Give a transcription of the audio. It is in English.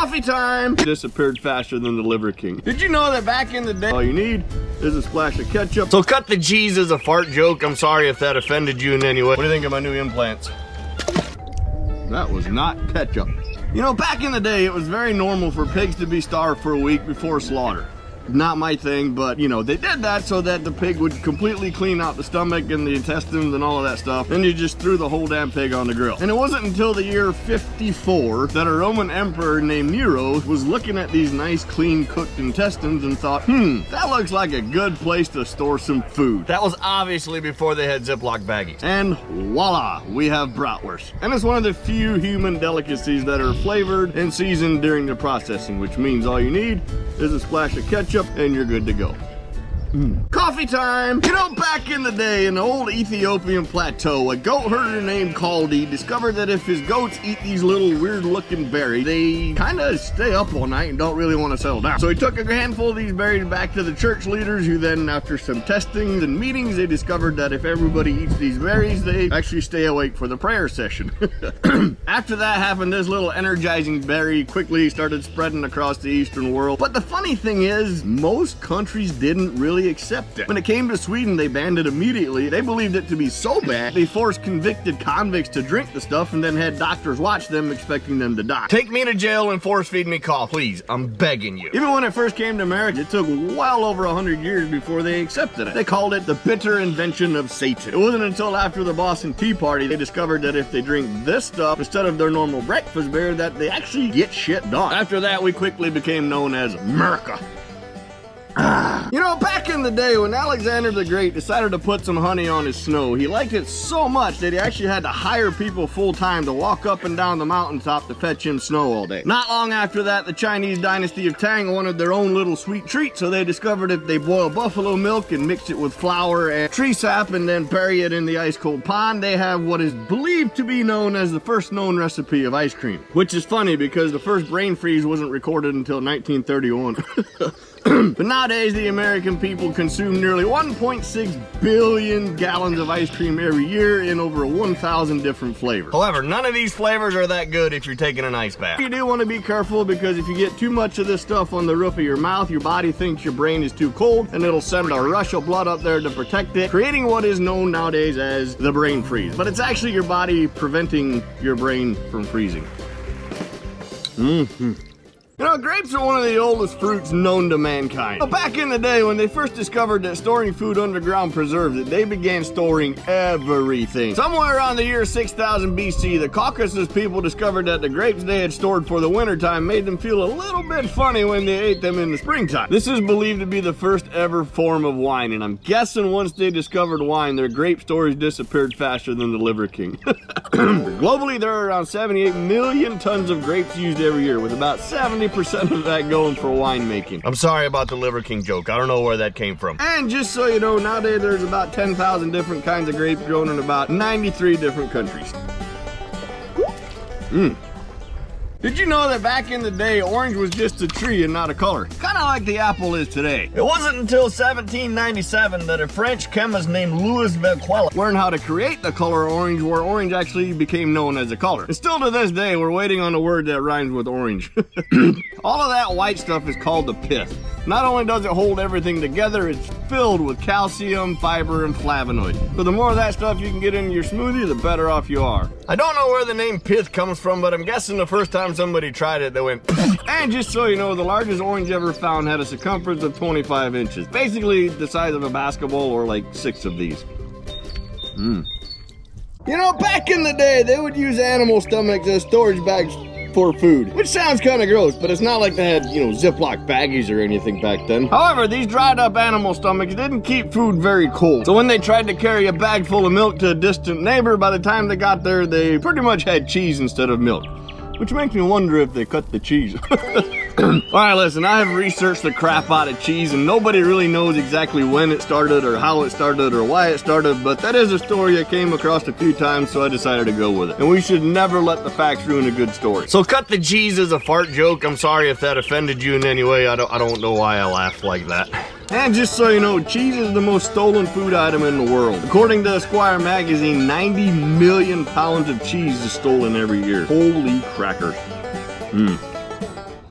Coffee time! Disappeared faster than the Liver King. Did you know that back in the day, all you need is a splash of ketchup? So cut the G's as a fart joke. I'm sorry if that offended you in any way. What do you think of my new implants? That was not ketchup. You know, back in the day, it was very normal for pigs to be starved for a week before slaughter. Not my thing, but you know, they did that so that the pig would completely clean out the stomach and the intestines and all of that stuff. Then you just threw the whole damn pig on the grill. And it wasn't until the year 54 that a Roman emperor named Nero was looking at these nice, clean, cooked intestines and thought, that looks like a good place to store some food. That was obviously before they had Ziploc baggies. And voila, we have bratwurst. And it's one of the few human delicacies that are flavored and seasoned during the processing, which means all you need is a splash of ketchup and you're good to go. Coffee time! You know, back in the day, in the old Ethiopian plateau, a goat herder named Kaldi discovered that if his goats eat these little weird-looking berries, they kind of stay up all night and don't really want to settle down. So he took a handful of these berries back to the church leaders, who then, after some testings and meetings, they discovered that if everybody eats these berries, they actually stay awake for the prayer session. After that happened, this little energizing berry quickly started spreading across the Eastern world. But the funny thing is, most countries didn't really accept it. When it came to Sweden, they banned it immediately. They believed it to be so bad, they forced convicted convicts to drink the stuff and then had doctors watch them, expecting them to die. Take me to jail and force feed me cough, please. I'm begging you. Even when it first came to America, it took well over 100 years before they accepted it. They called it the bitter invention of Satan. It wasn't until after the Boston Tea Party they discovered that if they drink this stuff instead of their normal breakfast beer, that they actually get shit done. After that, we quickly became known as America. You know, back in the day when Alexander the Great decided to put some honey on his snow, he liked it so much that he actually had to hire people full-time to walk up and down the mountaintop to fetch him snow all day. Not long after that, the Chinese dynasty of Tang wanted their own little sweet treat, so they discovered if they boil buffalo milk and mix it with flour and tree sap and then bury it in the ice-cold pond, they have what is believed to be known as the first known recipe of ice cream. Which is funny because the first brain freeze wasn't recorded until 1931. But nowadays, the American people consume nearly 1.6 billion gallons of ice cream every year in over 1,000 different flavors. However, none of these flavors are that good if you're taking an ice bath. You do want to be careful because if you get too much of this stuff on the roof of your mouth, your body thinks your brain is too cold and it'll send a rush of blood up there to protect it, creating what is known nowadays as the brain freeze. But it's actually your body preventing your brain from freezing. You know, grapes are one of the oldest fruits known to mankind. But back in the day, when they first discovered that storing food underground preserved it, they began storing everything. Somewhere around the year 6000 BC, the Caucasus people discovered that the grapes they had stored for the wintertime made them feel a little bit funny when they ate them in the springtime. This is believed to be the first ever form of wine, and I'm guessing once they discovered wine, their grape storage disappeared faster than the Liver King. Globally, there are around 78 million tons of grapes used every year, with about 70% of that going for winemaking. I'm sorry about the Liver King joke. I don't know where that came from. And just so you know, nowadays there's about 10,000 different kinds of grapes grown in about 93 different countries. Did you know that back in the day, orange was just a tree and not a color? Kind of like the apple is today. It wasn't until 1797 that a French chemist named Louis Becquerel learned how to create the color orange, where orange actually became known as a color. And still to this day, we're waiting on a word that rhymes with orange. All of that white stuff is called the pith. Not only does it hold everything together, it's filled with calcium, fiber, and flavonoids. So the more of that stuff you can get in your smoothie, the better off you are. I don't know where the name pith comes from, but I'm guessing the first time somebody tried it, they went And just so you know, the largest orange ever found had a circumference of 25 inches. Basically the size of a basketball, or like 6 of these. You know, back in the day, they would use animal stomachs as storage bags for food, which sounds kind of gross, but it's not like they had, you know, Ziploc baggies or anything back then. However, these dried up animal stomachs didn't keep food very cold. So when they tried to carry a bag full of milk to a distant neighbor, by the time they got there, they pretty much had cheese instead of milk. Which makes me wonder if they cut the cheese. Alright, listen, I have researched the crap out of cheese, and nobody really knows exactly when it started or how it started or why it started, but that is a story I came across a few times, so I decided to go with it. And we should never let the facts ruin a good story. So cut the G's as a fart joke. I'm sorry if that offended you in any way. I don't know why I laughed like that. And just so you know, cheese is the most stolen food item in the world. According to Esquire magazine, 90 million pounds of cheese is stolen every year. Holy crackers.